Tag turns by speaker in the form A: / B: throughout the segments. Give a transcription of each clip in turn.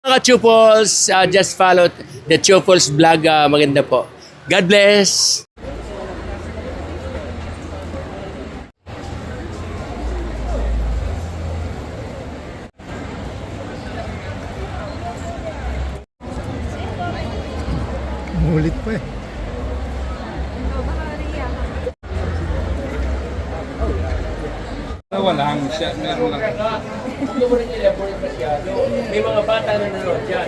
A: Mga Chupos, just follow the Chupos vlog. Maganda po. God bless!
B: Mulit pa eh.
C: Walang siya, meron lang.
A: May mga bata na nanonood dyan.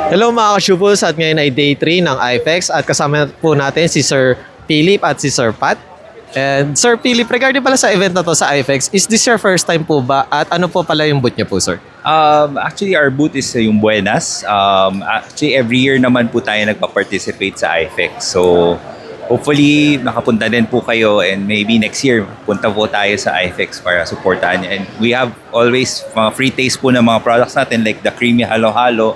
B: Hello mga ka-Shupos, at ngayon ay day 3 ng IFEX at kasama po natin si Sir Philip at si Sir Pat. And Sir Philip, regarding pala sa event na to sa IFEX, is this your first time po ba at ano po pala yung booth niyo po, sir?
C: Actually, our booth is yung Buenas. Actually, every year naman po tayo nagpa-participate sa IFEX. So, hopefully, makapunta din po kayo and maybe next year, punta po tayo sa IFEX para supportahan niya. And we have always mga free taste po ng mga products natin like the creamy halo-halo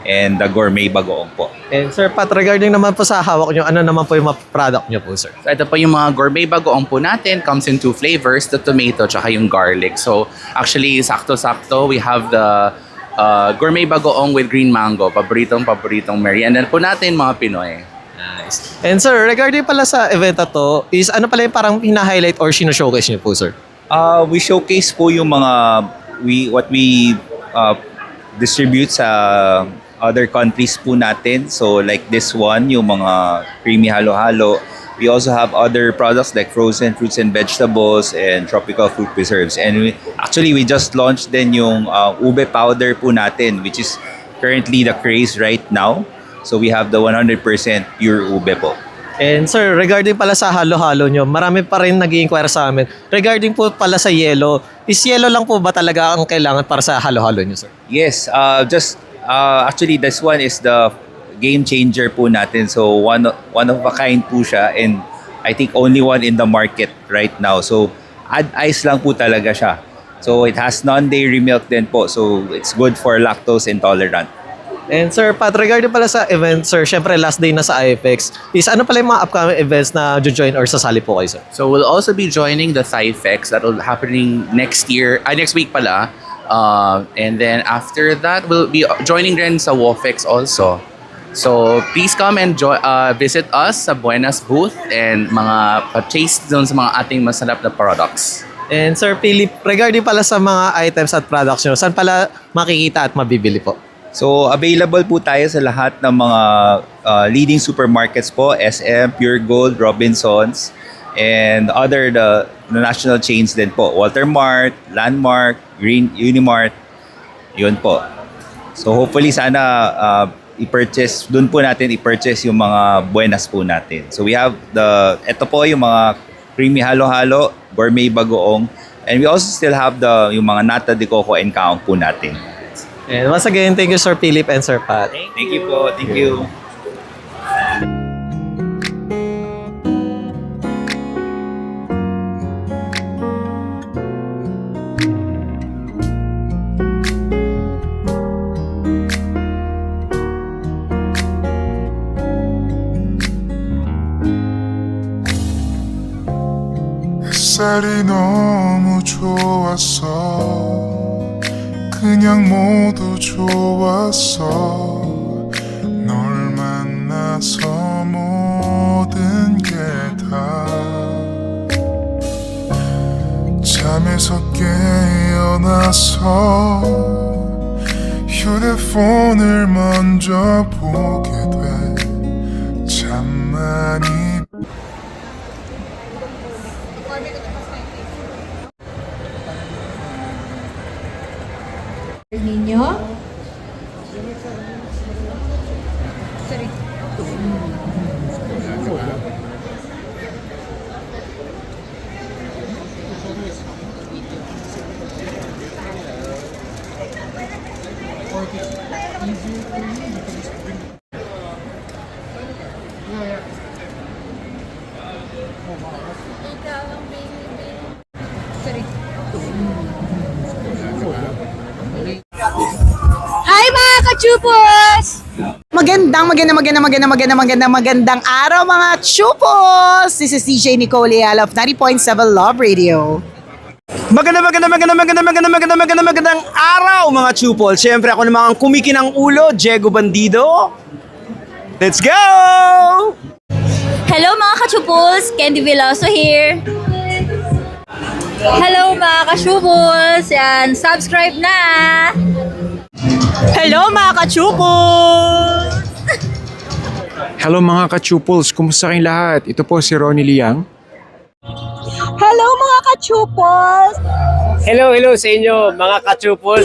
C: and the gourmet bagoong po.
B: And Sir Pat, regarding naman po sa hawak niyo, ano naman po yung mga product niyo po, sir?
D: So, ito po yung mga gourmet bagoong po natin. Comes in two flavors, the tomato tsaka yung garlic. So actually, sakto-sakto, we have the gourmet bagoong with green mango. Paboritong merienda po natin, mga Pinoy.
B: Nice. And sir, regarding pala sa event na to, is ano pala yung parang hina-highlight or sino-showcase niyo po, sir?
C: We showcase po yung mga what we distribute sa other countries po natin. So like this one, yung mga creamy halo-halo. We also have other products like frozen fruits and vegetables and tropical fruit preserves. And we just launched din yung ube powder po natin, which is currently the craze right now. So we have the 100% pure ube po.
B: And sir, regarding pala sa halo-halo nyo, marami pa rin nag-i-inquire sa amin. Regarding po pala sa yellow, is yellow lang po ba talaga ang kailangan para sa halo-halo nyo, sir?
C: Yes, actually this one is the game changer po natin. So one of a kind po siya, and I think only one in the market right now. So add ice lang po talaga siya. So it has non-dairy milk din po. So it's good for lactose intolerant.
B: And sir Pat, regarding pala sa event, sir, syempre last day na sa IFEX, is ano pala yung mga upcoming events na join or sasali po kayo, sir?
D: So we'll also be joining the THIFEX that will happening next week pala. And then after that, we'll be joining rin sa WOFEX also. So please come and visit us sa Buenas booth and mga purchase doon sa mga ating masarap na products.
B: And Sir Philip, regarding pala sa mga items at products nyo, saan pala makikita at mabibili po?
C: So available po tayo sa lahat ng mga leading supermarkets po, SM, Pure Gold, Robinsons, and other the national chains din po. Walter Mart, Landmark, Green Unimart, yun po. So hopefully sana i-purchase, dun po natin i-purchase yung mga Buenas po natin. So we have ito po yung mga creamy halo-halo, gourmet bagoong, and we also still have yung mga nata de coco and kaong po natin.
B: And once again, thank you Sir Philip and Sir Pat.
C: Thank you po. Thank you.
E: 햇살이 너무 좋았어 그냥 모두 좋았어 널 만나서 모든 게 다 잠에서 깨어나서 휴대폰을 먼저 보게 돼 참 많이
F: Ninyo? Hi mga ka-Chupos! Magandang araw mga chupos! This is DJ Nicole Leal of 90.7 Love Radio.
G: Magandang araw mga chupol. Siyempre ako naman ang kumikinang ulo, Diego Bandido. Let's go!
H: Hello mga ka-chupuls! Candy Veloso here. Hello mga ka-chupuls! Yan, subscribe na!
F: Hello mga ka-chupos!
I: Hello mga ka-chuples, kumusta kayong lahat? Ito po si Ronnie Liang.
F: Hello mga ka-chupos!
A: Hello sa inyo mga ka-chupos.